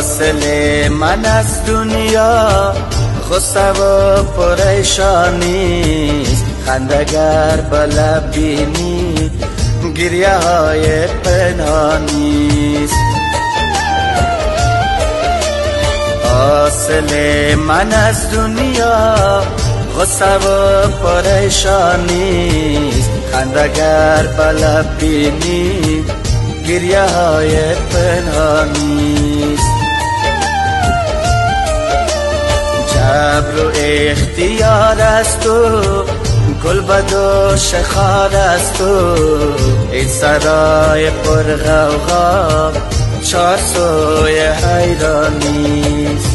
حاصل من از دنیا غصه و پریشانیست، خندگر به لب بینی گریه های پنهانیست. حاصل من از دنیا غصه و پریشانیست، خندگر به لب بینی گریه های پنهانیست. جبر و اختیار است تو، گل بد و شخار است تو، این سرای پر غوغا چار سوی حیرانیست.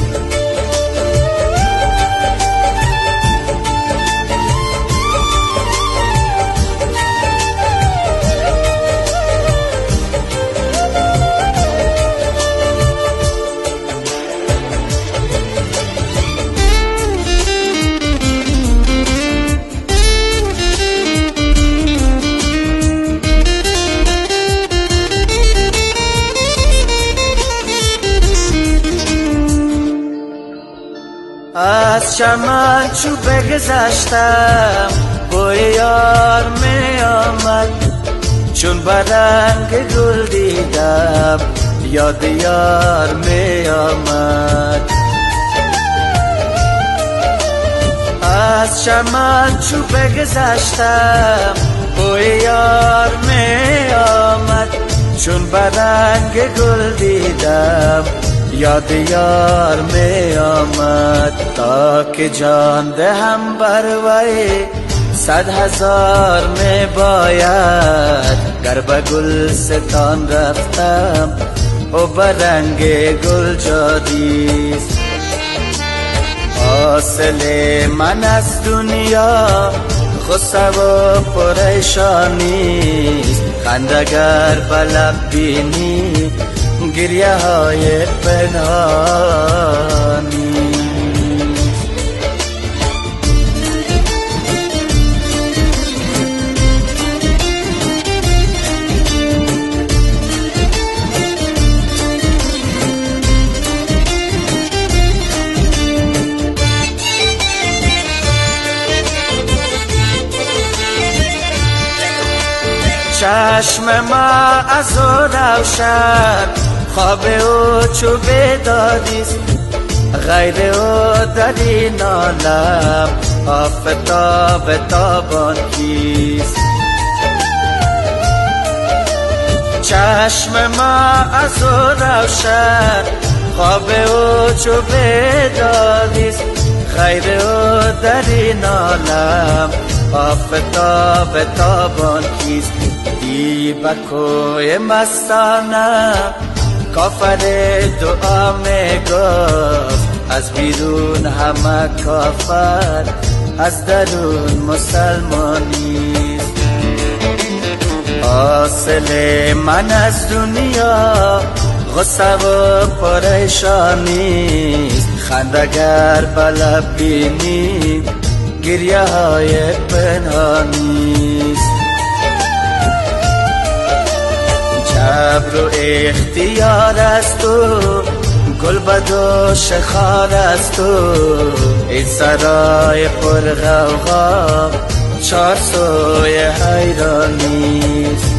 از چمن چو بگذشتم بوی یار می آمد، چون برنگ گل دیدم یاد یار می آمد. از چمن چو بگذشتم بوی یار می آمد، چون برنگ گل دیدم یاد یار می آمد. تا که جان دهم بر وی 100,000 می باید، گر به گلستان رفتم و به رنگ گل جادیست. حاصل من از دنیا غصه و پریشانیست، خندگر به لب بینی گریه های پنهانی. چشم ما از او روشن، خواب او چو بیداریست، غیر او در این عالم آفتاب تابان کیست. چشم ما از او روشن، خواب او چو بیداریست، غیر او در این عالم آفتاب تابان کیست. دی بکوی مستانه کافر دعا می گفت، از بیرون همه کافر از درون مسلمانیست. حاصل من از دنیا غصه و پریشانیست، خندگر به لب بینی گریه های پنهانیست. جبر و اختیار است تو، گل بد و شخار است تو، این سرای پر غوغا چار سوی حیرانیست.